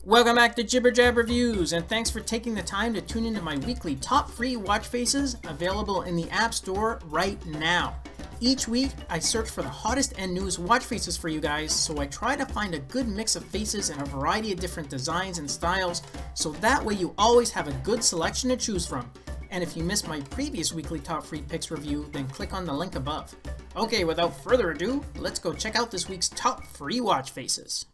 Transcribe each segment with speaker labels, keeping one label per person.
Speaker 1: Welcome back to Jibber Jab Reviews, and thanks for taking the time to tune into my weekly top free watch faces available in the App Store right now. Each week, I search for the hottest and newest watch faces for you guys, so I try to find a good mix of faces in a variety of different designs and styles, so that way you always have a good selection to choose from. And if you missed my previous weekly top free picks review, then click on the link above. Okay, without further ado, let's go check out this week's top free watch faces.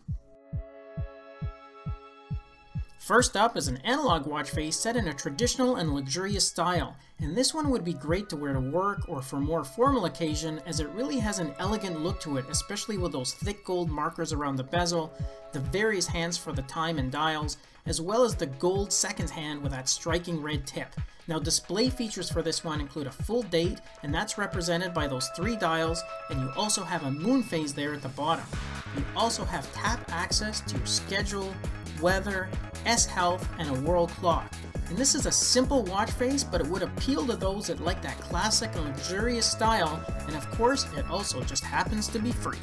Speaker 1: First up is an analog watch face set in a traditional and luxurious style, and this one would be great to wear to work or for more formal occasion, as it really has an elegant look to it, especially with those thick gold markers around the bezel, the various hands for the time and dials, as well as the gold second hand with that striking red tip. Now, display features for this one include a full date, and that's represented by those 3 dials, and you also have a moon phase there at the bottom. You also have tap access to your schedule, weather, S-Health, and a world clock. And this is a simple watch face, but it would appeal to those that like that classic and luxurious style, and of course, it also just happens to be free.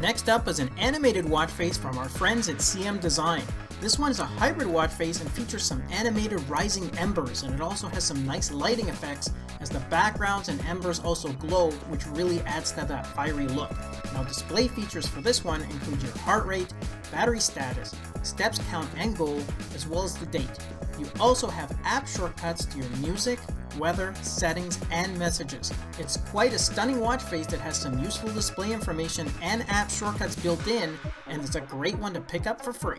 Speaker 1: Next up is an animated watch face from our friends at CM Design. This one is a hybrid watch face and features some animated rising embers, and it also has some nice lighting effects as the backgrounds and embers also glow, which really adds to that fiery look. Now, display features for this one include your heart rate, battery status, steps count and goal, as well as the date. You also have app shortcuts to your music, weather, settings, and messages. It's quite a stunning watch face that has some useful display information and app shortcuts built in, and it's a great one to pick up for free.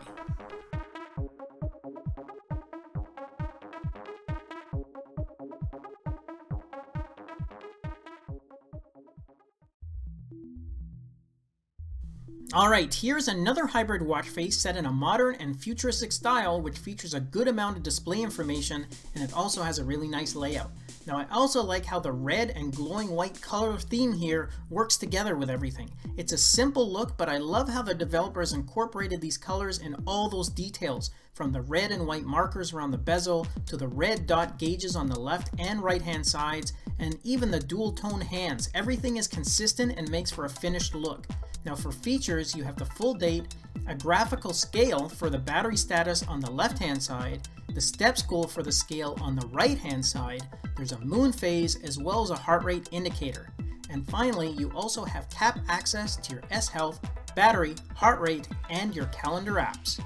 Speaker 1: Alright, here's another hybrid watch face set in a modern and futuristic style, which features a good amount of display information, and it also has a really nice layout. Now, I also like how the red and glowing white color theme here works together with everything. It's a simple look, but I love how the developers incorporated these colors in all those details, from the red and white markers around the bezel, to the red dot gauges on the left and right hand sides, and even the dual tone hands. Everything is consistent and makes for a finished look. Now, for features, you have the full date, a graphical scale for the battery status on the left hand side, the steps goal for the scale on the right hand side, there's a moon phase, as well as a heart rate indicator. And finally, you also have tap access to your S-Health, battery, heart rate, and your calendar apps.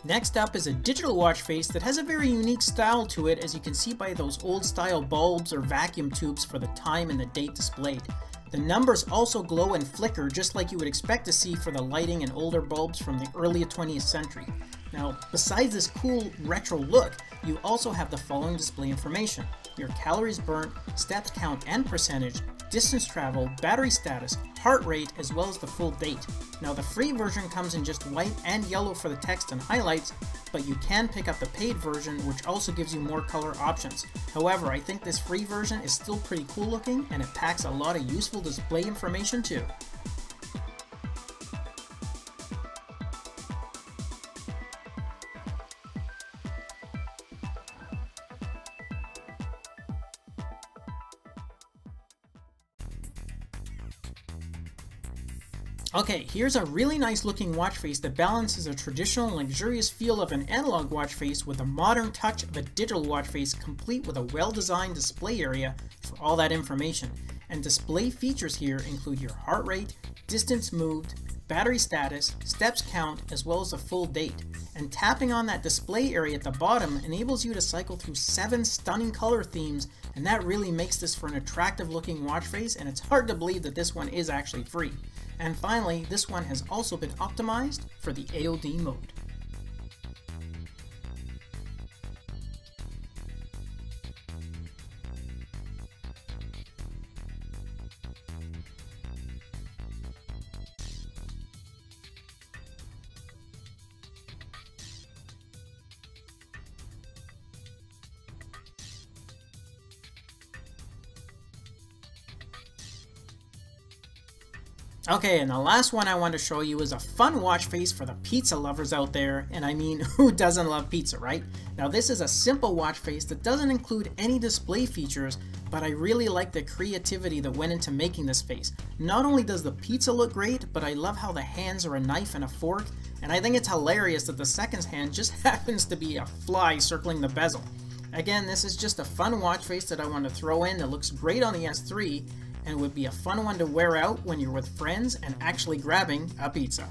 Speaker 1: Next up is a digital watch face that has a very unique style to it, as you can see by those old style bulbs or vacuum tubes for the time and the date displayed. The numbers also glow and flicker just like you would expect to see for the lighting and older bulbs from the early 20th century. Now, besides this cool retro look, you also have the following display information: your calories burnt, steps count and percentage, distance traveled, battery status, heart rate, as well as the full date. Now, the free version comes in just white and yellow for the text and highlights, but you can pick up the paid version, which also gives you more color options. However, I think this free version is still pretty cool looking, and it packs a lot of useful display information too. Okay, here's a really nice looking watch face that balances a traditional and luxurious feel of an analog watch face with a modern touch of a digital watch face, complete with a well-designed display area for all that information. And display features here include your heart rate, distance moved, battery status, steps count, as well as a full date. And tapping on that display area at the bottom enables you to cycle through 7 stunning color themes, and that really makes this for an attractive looking watch face, and it's hard to believe that this one is actually free. And finally, this one has also been optimized for the AOD mode. Okay, and the last one I want to show you is a fun watch face for the pizza lovers out there, and I mean, who doesn't love pizza, right? Now this is a simple watch face that doesn't include any display features, but I really like the creativity that went into making this face. Not only does the pizza look great, but I love how the hands are a knife and a fork, and I think it's hilarious that the second hand just happens to be a fly circling the bezel. Again, this is just a fun watch face that I want to throw in that looks great on the S3, and would be a fun one to wear out when you're with friends and actually grabbing a pizza.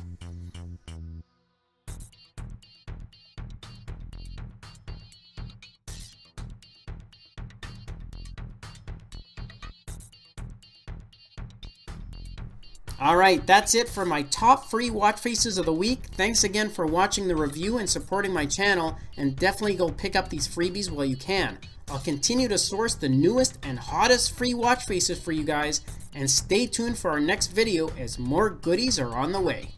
Speaker 1: Alright, that's it for my top free watch faces of the week. Thanks again for watching the review and supporting my channel, and definitely go pick up these freebies while you can. I'll continue to source the newest and hottest free watch faces for you guys, and stay tuned for our next video as more goodies are on the way.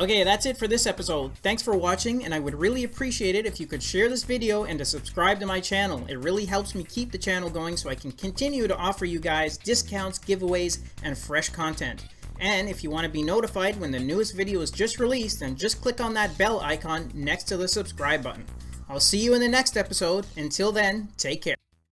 Speaker 1: Okay, that's it for this episode. Thanks for watching, and I would really appreciate it if you could share this video and to subscribe to my channel. It really helps me keep the channel going so I can continue to offer you guys discounts, giveaways, and fresh content. And if you want to be notified when the newest video is just released, then just click on that bell icon next to the subscribe button. I'll see you in the next episode. Until then, take care.